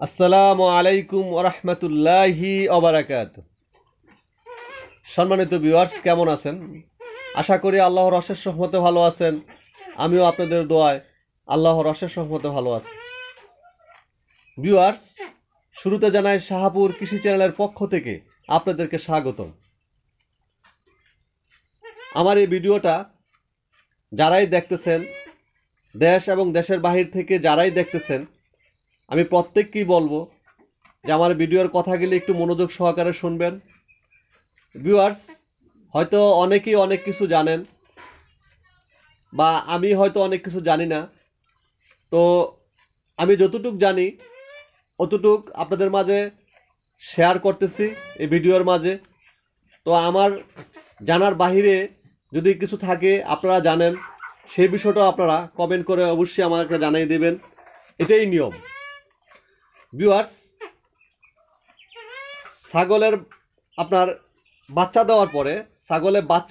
আসসালামু আলাইকুম ওরহমতুল্লাহি ওবারাকাত। সম্মানিত ভিউয়ার্স, কেমন আছেন? আশা করি আল্লাহর অশেষ রহমতে ভালো আছেন। আমিও আপনাদের দোয়ায় আল্লাহর অশেষ রহমতে ভালো আছি। ভিউয়ার্স, শুরুতে জানাই শাহাপুর কৃষি চ্যানেলের পক্ষ থেকে আপনাদেরকে স্বাগতম। আমার এই ভিডিওটা যারাই দেখতেছেন, দেশ এবং দেশের বাহির থেকে যারাই দেখতেছেন, আমি প্রত্যেককেই বলবো যে আমার ভিডিওর কথাগুলি একটু মনোযোগ সহকারে শুনবেন। ভিউয়ার্স, হয়তো অনেকেই অনেক কিছু জানেন বা আমি হয়তো অনেক কিছু জানি না। তো আমি যতটুক জানি অতটুক আপনাদের মাঝে শেয়ার করতেছি এই ভিডিওর মাঝে। তো আমার জানার বাহিরে যদি কিছু থাকে আপনারা জানেন, সেই বিষয়টা আপনারা কমেন্ট করে অবশ্যই আমাকে জানিয়ে দেবেন। এটাই নিয়ম। ভিউয়ার্স, ছাগলের আপনার বাচ্চা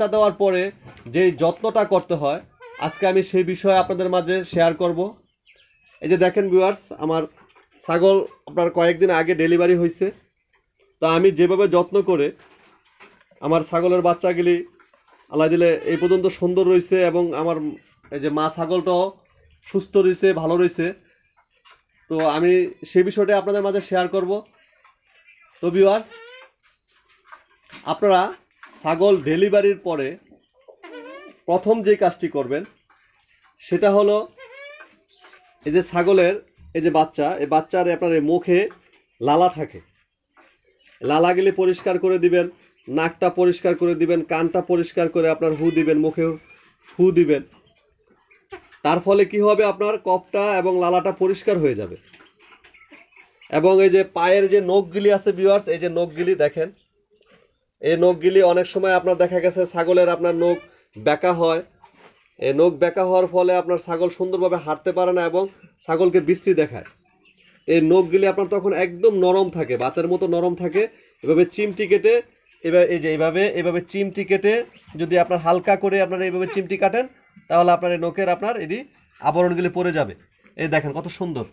দেওয়ার পরে যে যত্নটা করতে হয়, আজকে আমি সেই বিষয়ে আপনাদের মাঝে শেয়ার করব। এই যে দেখেন ভিউয়ার্স, আমার ছাগল আপনার কয়েকদিন আগে ডেলিভারি হয়েছে। তো আমি যেভাবে যত্ন করে আমার ছাগলের বাচ্চাগুলি আল্লাহ দিলে এই পর্যন্ত সুন্দর রয়েছে এবং আমার এই যে মা ছাগলটাও সুস্থ রয়েছে, ভালো রয়েছে। তো আমি সেই বিষয়টা আপনাদের মাঝে শেয়ার করব। তো ভিউয়ার্স, আপনারা ছাগল ডেলিভারির পরে প্রথম যে কাজটি করবেন সেটা হলো, এই যে ছাগলের এই যে বাচ্চা, এই বাচ্চার আপনার এই মুখে লালা থাকে, লালাগুলি পরিষ্কার করে দিবেন, নাকটা পরিষ্কার করে দিবেন, কানটা পরিষ্কার করে আপনার হু দিবেন, মুখে হু দিবেন। তার ফলে কি হবে, আপনার কফটা এবং লালাটা পরিষ্কার হয়ে যাবে। এবং এই যে পায়ের যে নখগুলি আছে ভিউয়ার্স, এই যে নখগুলি দেখেন, এই নখগুলি অনেক সময় আপনার দেখা গেছে ছাগলের আপনার নখ বেঁকা হয়। এই নখ বেঁকা হওয়ার ফলে আপনার ছাগল সুন্দরভাবে হাঁটতে পারে না এবং ছাগলকে বিশ্রী দেখায়। এই নখগুলি আপনার তখন একদম নরম থাকে, বাতের মতো নরম থাকে। এভাবে চিমটি কেটে, এবার এই যে এইভাবে চিমটি কেটে যদি আপনার হালকা করে আপনার এইভাবে চিমটি কাটেন, তাহলে আপনার এই নখের আপনার এটি আবরণগুলি পড়ে যাবে। এই দেখেন কত সুন্দর,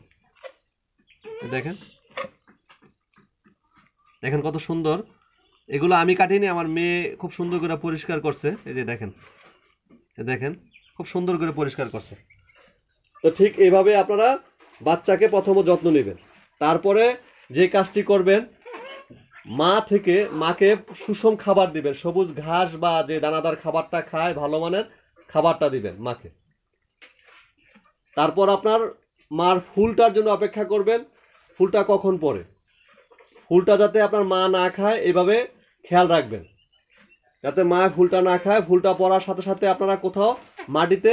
দেখেন দেখেন কত সুন্দর। এগুলো আমি কাটিনি, আমার মেয়ে খুব সুন্দর করে পরিষ্কার করছে। এই যে দেখেন, দেখেন খুব সুন্দর করে পরিষ্কার করছে। তো ঠিক এইভাবে আপনারা বাচ্চাকে প্রথম যত্ন নেবেন। তারপরে যে কাজটি করবেন, মাকে সুষম খাবার দিবেন, সবুজ ঘাস বা যে দানাদার খাবারটা খায় ভালো মানের খাবারটা দিবেন মাকে। তারপর আপনার মার ফুলটার জন্য অপেক্ষা করবেন। ফুলটা কখন পড়ে, ফুলটা যাতে আপনার মা না খায় এইভাবে খেয়াল রাখবেন, যাতে মা ফুলটা না খায়। ফুলটা পড়ার সাথে সাথে আপনারা কোথাও মাটিতে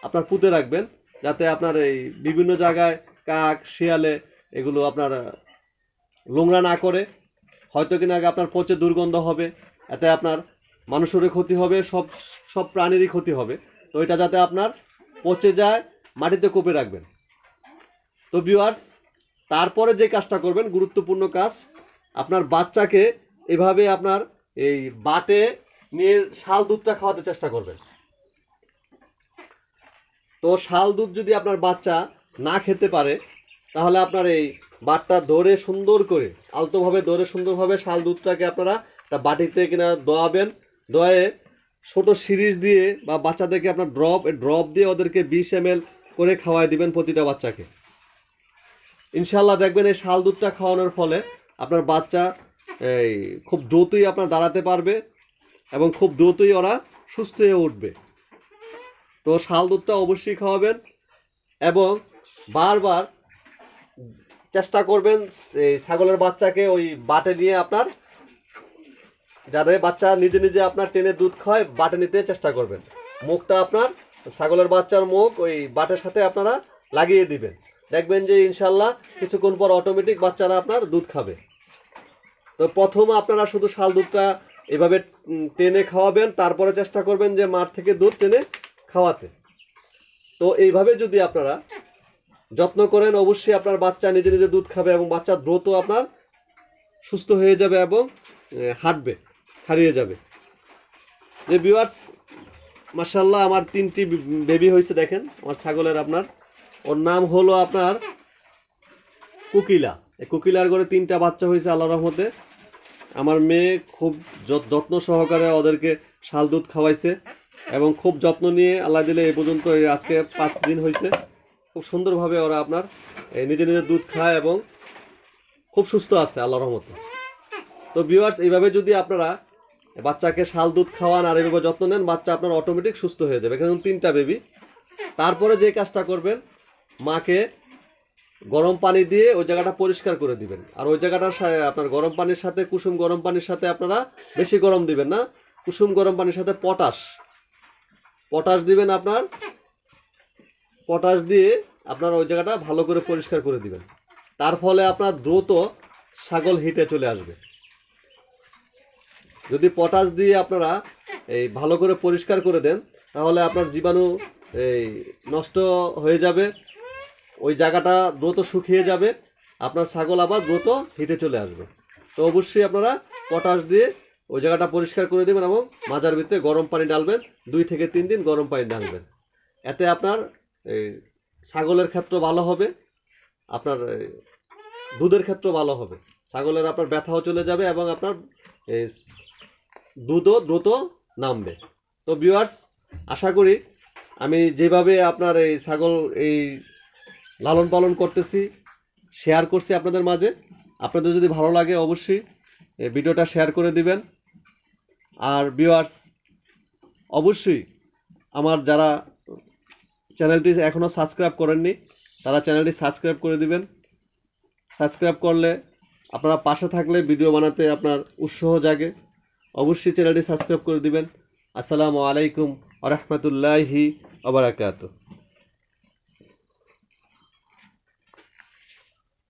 আপনার পুঁতে রাখবেন, যাতে আপনার এই বিভিন্ন জায়গায় কাক শিয়ালে এগুলো আপনার নোংরা না করে। হয়তো কিনা আপনার পচে দুর্গন্ধ হবে, এতে আপনার মানুষেরও ক্ষতি হবে, সব প্রাণীরই ক্ষতি হবে। তো এটা যাতে আপনার পচে যায়, মাটিতে কোপে রাখবেন। তো ভিউয়ার্স, তারপরে যে কাজটা করবেন, গুরুত্বপূর্ণ কাজ, আপনার বাচ্চাকে এভাবে আপনার এই বাটে নিয়ে শাল দুধটা খাওয়াতে চেষ্টা করবেন। তো শাল দুধ যদি আপনার বাচ্চা না খেতে পারে, তাহলে আপনার এই বাটটা ধরে সুন্দর করে, আলতোভাবে ধরে সুন্দরভাবে শাল দুধটাকে আপনারা বাটিতে কিনা দোয়াবেন। দোয়ে ছোট সিরিজ দিয়ে বা বাচ্চাদেরকে আপনার ড্রপ দিয়ে ওদেরকে 20 ml করে খাওয়াই দিবেন প্রতিটা বাচ্চাকে। ইনশাল্লাহ দেখবেন এই শাল দুধটা খাওয়ানোর ফলে আপনার বাচ্চা এই খুব দ্রুতই আপনার দাঁড়াতে পারবে এবং খুব দ্রুতই ওরা সুস্থ হয়ে উঠবে। তো শাল দুধটা অবশ্যই খাওয়াবেন এবং বারবার চেষ্টা করবেন এই ছাগলের বাচ্চাকে ওই বাটে নিয়ে আপনার, যাতে বাচ্চা নিজে নিজে আপনার টেনে দুধ খায়, বাটে নিতে চেষ্টা করবেন। মুখটা আপনার ছাগলের বাচ্চার মুখ ওই বাটের সাথে আপনারা লাগিয়ে দিবেন, দেখবেন যে ইনশাল্লাহ কিছুক্ষণ পর অটোমেটিক বাচ্চারা আপনার দুধ খাবে। তো প্রথম আপনারা শুধু শাল দুধটা এভাবে টেনে খাওয়াবেন, তারপরে চেষ্টা করবেন যে মাঠ থেকে দুধ টেনে খাওয়াতে। তো এইভাবে যদি আপনারা যত্ন করেন, অবশ্যই আপনার বাচ্চা নিজে নিজে দুধ খাবে এবং বাচ্চা দ্রুত আপনার সুস্থ হয়ে যাবে এবং হাঁটবে, হারিয়ে যাবে। যে ভিউয়ার্স, মাশাআল্লাহ আমার 3টি বেবি হয়েছে দেখেন আমার ছাগলের। আপনার ওর নাম হলো আপনার কোকিলা। এই কোকিলার ঘরে 3টা বাচ্চা হয়েছে আল্লাহর রহমতে। আমার মেয়ে খুব যত্ন সহকারে ওদেরকে শাল দুধ খাওয়াইছে এবং খুব যত্ন নিয়ে আল্লাহ দিলে এই পর্যন্ত আজকে 5 দিন হয়েছে। খুব সুন্দরভাবে ওরা আপনার নিজে নিজে দুধ খায় এবং খুব সুস্থ আছে আল্লাহর রহমতে। তো ভিউয়ার্স, এইভাবে যদি আপনারা বাচ্চাকে শাল দুধ খাওয়ান আর এইভাবে যত্ন নেন, বাচ্চা আপনার অটোমেটিক সুস্থ হয়ে যাবে। এখানে 3টা বেবি। তারপরে যে কাজটা করবেন, মাকে গরম পানি দিয়ে ওই জায়গাটা পরিষ্কার করে দিবেন। আর ওই জায়গাটা আপনার গরম পানির সাথে, কুসুম গরম পানির সাথে আপনারা বেশি গরম দিবেন না, কুসুম গরম পানির সাথে পটাশ দিবেন। আপনার পটাশ দিয়ে আপনার ওই জায়গাটা ভালো করে পরিষ্কার করে দিবেন। তার ফলে আপনার দ্রুত ছাগল হিটে চলে আসবে। যদি পটাশ দিয়ে আপনারা এই ভালো করে পরিষ্কার করে দেন, তাহলে আপনার জীবাণু এই নষ্ট হয়ে যাবে, ওই জায়গাটা দ্রুত শুকিয়ে যাবে, আপনার ছাগল আবার দ্রুত হিটে চলে আসবে। তো অবশ্যই আপনারা পটাশ দিয়ে ওই জায়গাটা পরিষ্কার করে দেবেন এবং মাজার ভিতরে গরম পানি ডালবেন। 2 থেকে 3 দিন গরম পানি ডালবেন। এতে আপনার এই ছাগলের ক্ষেত্র ভালো হবে, আপনার দুধের ক্ষেত্র ভালো হবে। ছাগলের আপনার ব্যথাও চলে যাবে এবং আপনার এই দুধও দ্রুত নামবে। তো ভিউয়ার্স, আশা করি আমি যেভাবে আপনার এই ছাগল এই লালন পালন করতেছি, শেয়ার করছি আপনাদের মাঝে, আপনাদের যদি ভালো লাগে অবশ্যই এই ভিডিওটা শেয়ার করে দিবেন। আর ভিউয়ার্স, অবশ্যই আমার যারা চ্যানেলটি এখনও সাবস্ক্রাইব করেননি, তারা চ্যানেলটি সাবস্ক্রাইব করে দিবেন। সাবস্ক্রাইব করলে আপনারা পাশে থাকলে ভিডিও বানাতে আপনার উৎসাহ জাগে। অবশ্যই চ্যানেলটি সাবস্ক্রাইব করে দিবেন। আসসালামু আলাইকুম ওয়া রাহমাতুল্লাহি ওয়া বারাকাতুহু।